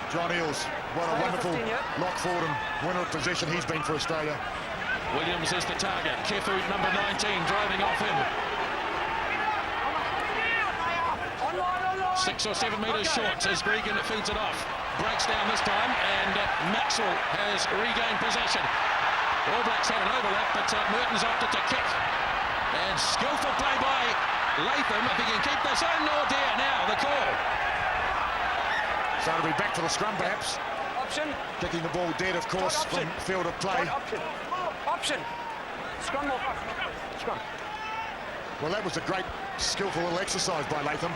John Eales, what a wonderful lock forward and winner of possession he's been for Australia. Williams is the target. Kefu, number 19, driving off him. 6 or 7 metres short as Gregan feeds it off. Breaks down this time, and Maxwell has regained possession. All Blacks had an overlap, but Mertens opted to kick. And skillful play by Latham. If he can keep this in, oh dear, now the call. So it'll be back to the scrum, perhaps. Option. Kicking the ball dead, of course, from field of play. Option. Scrum more. Scrum. Well, that was a great, skillful little exercise by Latham,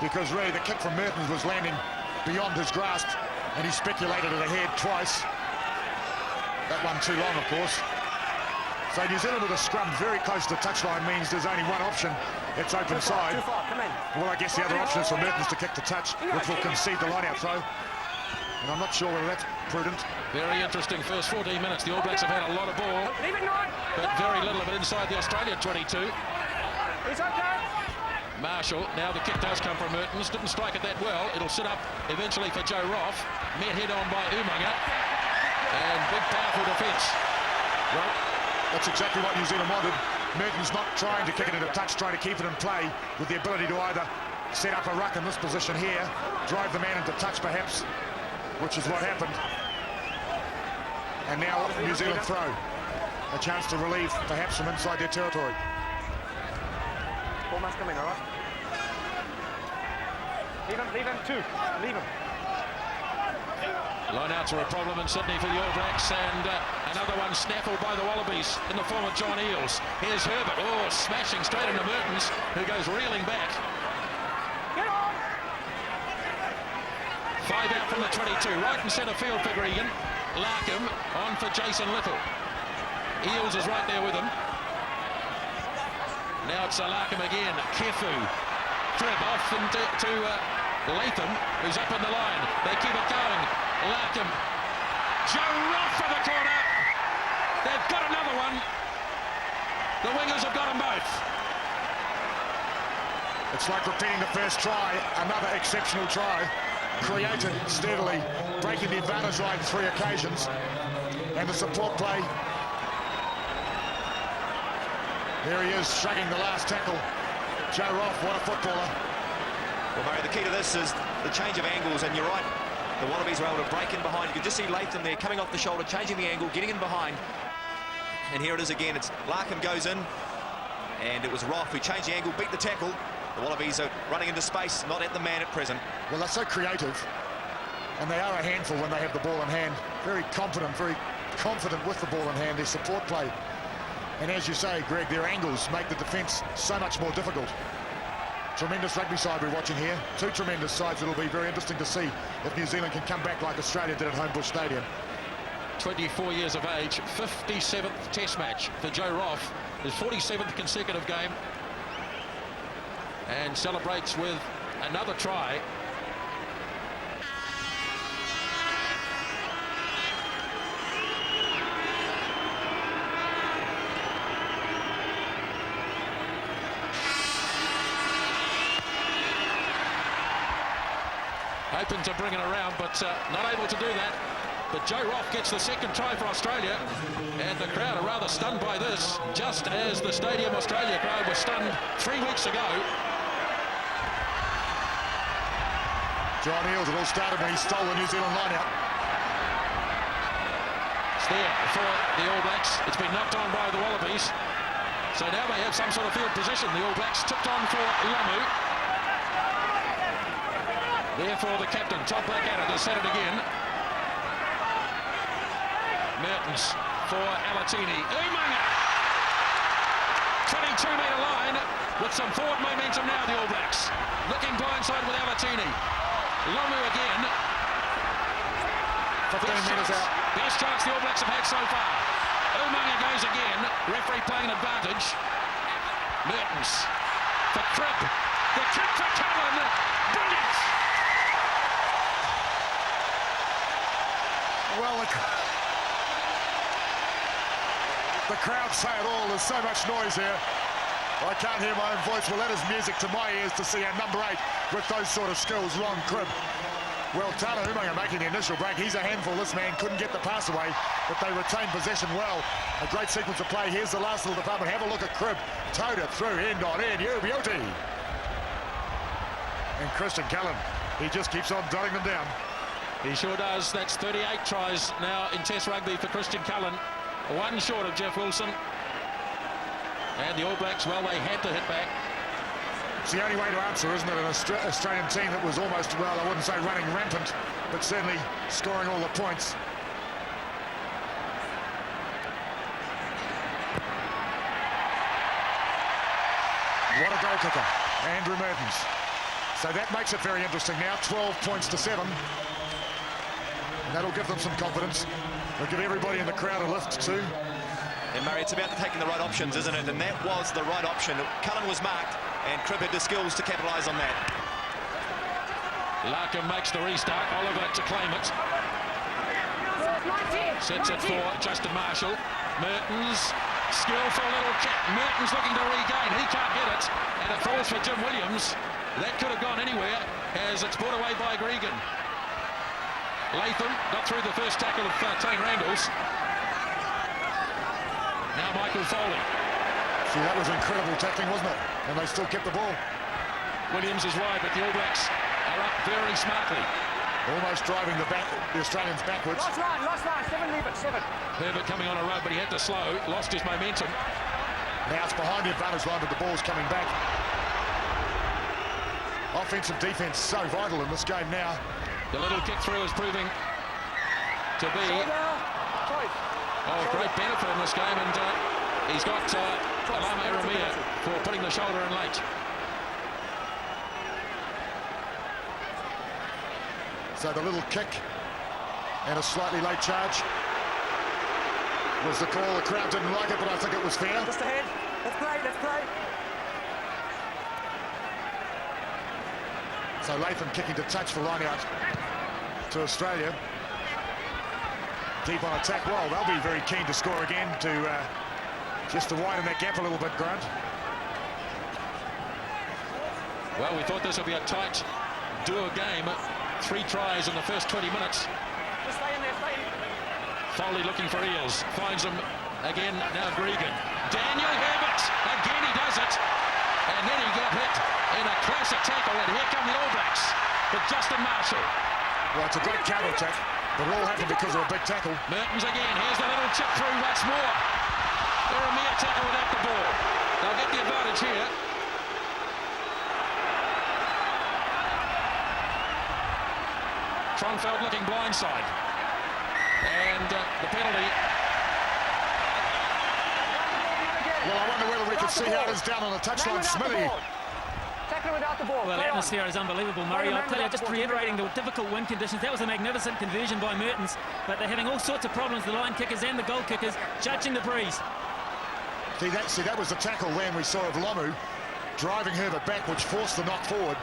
because really the kick from Mertens was landing beyond his grasp, and he speculated it ahead twice. That one too long, of course. So New Zealand with a scrum very close to the touchline means there's only one option. It's open side. Too far. Come in. Well, I guess the other option is for Mertens to kick the touch, which will concede the line-out throw. And I'm not sure whether that's prudent. Very interesting first 14 minutes. The All Blacks have had a lot of ball, but very little of it inside the Australia 22. It's okay. Marshall, now the kick does come from Mertens. Didn't strike it that well. It'll sit up eventually for Joe Roff. Met head on by Umaga. And big, powerful defence. Well, that's exactly what New Zealand wanted. Mertens not trying to kick it into touch, trying to keep it in play, with the ability to either set up a ruck in this position here, drive the man into touch perhaps, which is what happened. And now New Zealand throw. A chance to relieve perhaps from inside their territory. Ball must come in, all right? Leave him too. Leave him. Lineouts are a problem in Sydney for the All Blacks, and another one snaffled by the Wallabies in the form of John Eales. Here's Herbert, smashing straight into Mertens, who goes reeling back. Get on! 5 out from the 22, right in centre field for Gregan. Larkham on for Jason Little. Eales is right there with him. Now it's Larkham again. Kefu. Trip off to Latham, who's up in the line. They keep it going. Larkham. Joe Roff for the corner. They've got another one. The wingers have got them both. It's like repeating the first try. Another exceptional try. Created steadily, breaking the advantage line 3 occasions. And the support play. There he is, shrugging the last tackle. Joe Roff, what a footballer. Well, Murray, the key to this is the change of angles, and you're right. The Wallabies were able to break in behind. You could just see Latham there coming off the shoulder, changing the angle, getting in behind. And here it is again. It's Larkham goes in, and it was Roff who changed the angle, beat the tackle. The Wallabies are running into space, not at the man at present. Well, they're so creative, and they are a handful when they have the ball in hand. Very confident with the ball in hand, their support play. And as you say, Greg, their angles make the defence so much more difficult. Tremendous rugby side we're watching here. 2 tremendous sides. It'll be very interesting to see if New Zealand can come back like Australia did at Homebush Stadium. 24 years of age, 57th test match for Joe Roff, his 47th consecutive game, and celebrates with another try. Hoping to bring it around, but not able to do that. But Joe Roff gets the second try for Australia, and the crowd are rather stunned by this, just as the Stadium Australia crowd was stunned 3 weeks ago. John Eales, it all started when he stole the New Zealand line-out. It's there for the All Blacks. It's been knocked on by the Wallabies. So now they have some sort of field position. The All Blacks tipped on for Lamu. Therefore, the captain, Todd Blackadder, has said it again. Mertens for Alatini. Umaga! 22-metre line with some forward momentum now, the All Blacks. Looking blindside with Alatini. Lamu again. 15 metres out. Best chance the All Blacks have had so far. Umaga goes again. Referee playing advantage. Mertens for Cribb. The kick for Cullen. Brilliant! Well, the crowd say it all. There's so much noise here. I can't hear my own voice. Well, that is music to my ears to see our number 8 with those sort of skills, Ron Cribb. Well, Tana Umaga making the initial break. He's a handful. This man couldn't get the pass away, but they retained possession well. A great sequence of play. Here's the last little department. Have a look at Cribb. Towed it through, end on end. You beauty. And Christian Cullen, he just keeps on dotting them down. He sure does. That's 38 tries now in Test rugby for Christian Cullen. One short of Jeff Wilson. And the All Blacks, well, they had to hit back. It's the only way to answer, isn't it? An Australian team that was almost, well, I wouldn't say running rampant, but certainly scoring all the points. What a goal kicker, Andrew Mertens. So that makes it very interesting now, 12 points to 7. And that'll give them some confidence. They'll give everybody in the crowd a lift too. And Murray, it's about taking the right options, isn't it? And that was the right option. Cullen was marked, and Cribb had the skills to capitalise on that. Larkham makes the restart. Oliver to claim it. Sets it for Justin Marshall. Mertens, skillful little kick. Mertens looking to regain. He can't get it, and it falls for Jim Williams. That could have gone anywhere as it's brought away by Gregan. Latham got through the first tackle of Tane Randalls. Now Michael Foley. See, that was incredible tackling, wasn't it? And they still kept the ball. Williams is wide, but the All Blacks are up very smartly. Almost driving the Australians backwards. Last line, 7, leave it, 7. Herbert coming on a road, but he had to slow, lost his momentum. Now it's behind the advantage line, but the ball's coming back. Offensive defense so vital in this game now. The little kick through is proving to be great benefit in this game, and he's got Alama Eramia for putting the shoulder in late. So the little kick and a slightly late charge was the call. The crowd didn't like it, but I think it was fair. Just ahead. Let's play, let's play. So Latham kicking to touch for line out to Australia. Deep on attack. Well, they'll be very keen to score again, to just to widen that gap a little bit, Grant. Well, we thought this would be a tight duo game. 3 tries in the first 20 minutes. Just stay in there, stay in. Foley looking for Eales. Finds him again, now Gregan. Daniel Herbert, again he does it. And then he got hit in a classic tackle, and here come the All Blacks with Justin Marshall. Well, it's a great counter-attack, but it all happened because of a big tackle. Mertens again, here's the little chip through once more. Eramia tackle without the ball. They'll get the advantage here. Tronfeld looking blindside. And the penalty. Well, I wonder whether we can see how it is down on the touchline. Smithy. Tackle without the ball. Well, the atmosphere is unbelievable, Murray. I'll tell you, just reiterating the difficult wind conditions. That was a magnificent conversion by Mertens, but they're having all sorts of problems, the line kickers and the goal kickers, judging the breeze. See, that was the tackle then we saw of Lomu driving Herbert back, which forced the knock forward.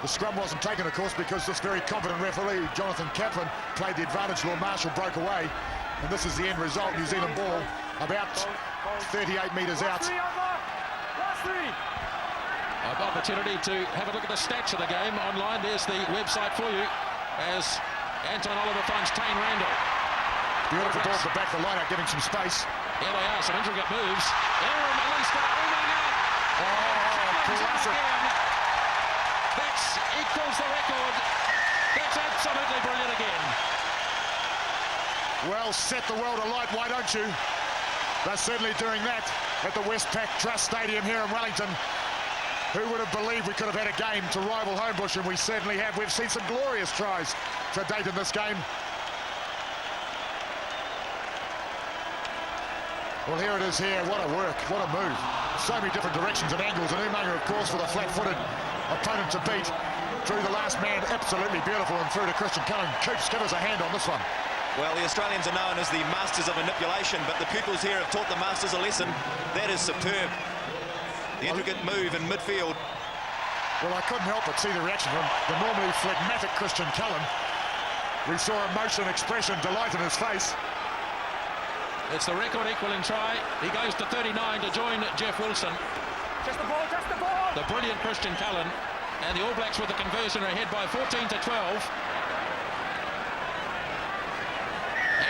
The scrum wasn't taken, of course, because this very competent referee, Jonathan Kaplan, played the advantage. Lord Marshall broke away, and this is the end result. New Zealand ball about 38 metres out. Last 3. An opportunity to have a look at the stats of the game online. There's the website for you as Anton Oliver finds Tane Randall. Beautiful ball to back the line out, giving some space. Here they are, some intricate moves. Aaron Malista, Classic. That equals the record. That's absolutely brilliant again. Well, set the world alight, why don't you? They're certainly doing that at the Westpac Stadium here in Wellington. Who would have believed we could have had a game to rival Homebush, and we certainly have. We've seen some glorious tries to date in this game. Well, here it is here. What a work, what a move. So many different directions and angles, and Umaga, of course, with a flat-footed opponent to beat. Through the last man, absolutely beautiful, and through to Christian Cullen. Coops, give us a hand on this one. Well, the Australians are known as the masters of manipulation, but the pupils here have taught the masters a lesson. That is superb. The intricate move in midfield. Well, I couldn't help but see the reaction from the normally phlegmatic Christian Cullen. We saw emotion, expression, delight in his face. It's the record equaling try. He goes to 39 to join Jeff Wilson. Just the ball, just the ball. The brilliant Christian Cullen, and the All Blacks with the conversion are ahead by 14 to 12.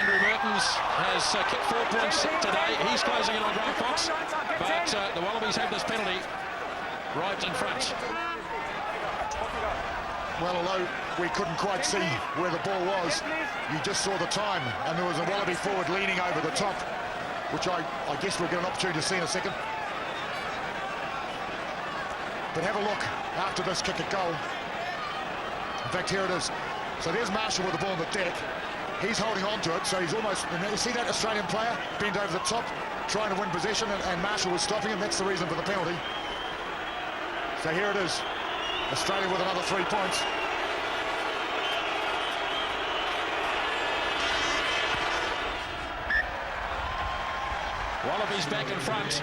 Andrew Mertens has kicked 4 points today. He's closing in on Grant Fox, but the Wallabies have this penalty right in front. Well, although we couldn't quite see where the ball was, you just saw the time, and there was a Wallaby forward leaning over the top, which I guess we'll get an opportunity to see in a second. But have a look after this kick at goal. In fact, here it is. So there's Marshall with the ball on the deck. He's holding on to it, so he's almost... You see that Australian player bent over the top, trying to win possession, and Marshall was stopping him. That's the reason for the penalty. So here it is. Australia with another 3 points. Wallabies back in front.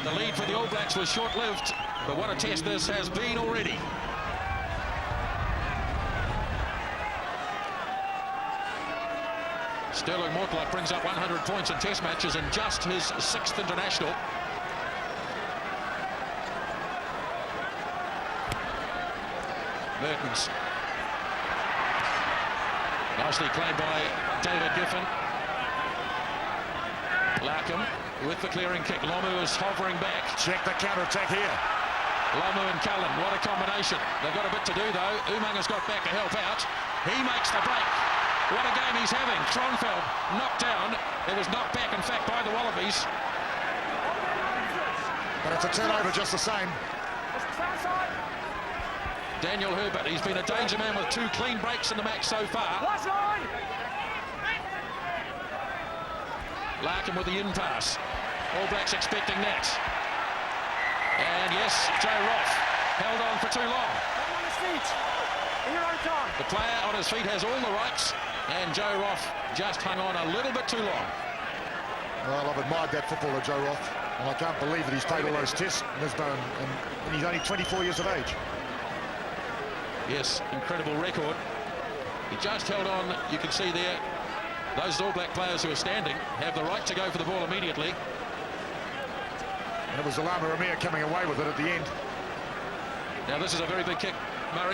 The lead for the All Blacks was short-lived, but what a test this has been already. Stirling Mortlock brings up 100 points in test matches in just his 6th international. Mertens. Nicely claimed by David Giffen. Larkham with the clearing kick. Lomu is hovering back. Check the counter-attack here. Lomu and Cullen, what a combination. They've got a bit to do though. Umanga's got back to help out. He makes the break. What a game he's having. Tronfeld knocked down. It was knocked back, in fact, by the Wallabies. But it's a turnover just the same. Daniel Herbert, he's been a danger man with 2 clean breaks in the match so far. Larkham with the in pass. All Blacks expecting that. And yes, Joe Roth held on for too long. The player on his feet has all the rights, and Joe Roth just hung on a little bit too long. Well, I've admired that footballer, Joe Roth, and I can't believe that he's played all those tests in Lisbon, and he's only 24 years of age. Yes, incredible record. He just held on. You can see there, those All Black players who are standing have the right to go for the ball immediately. And it was Alama Amir coming away with it at the end. Now this is a very big kick, Murray.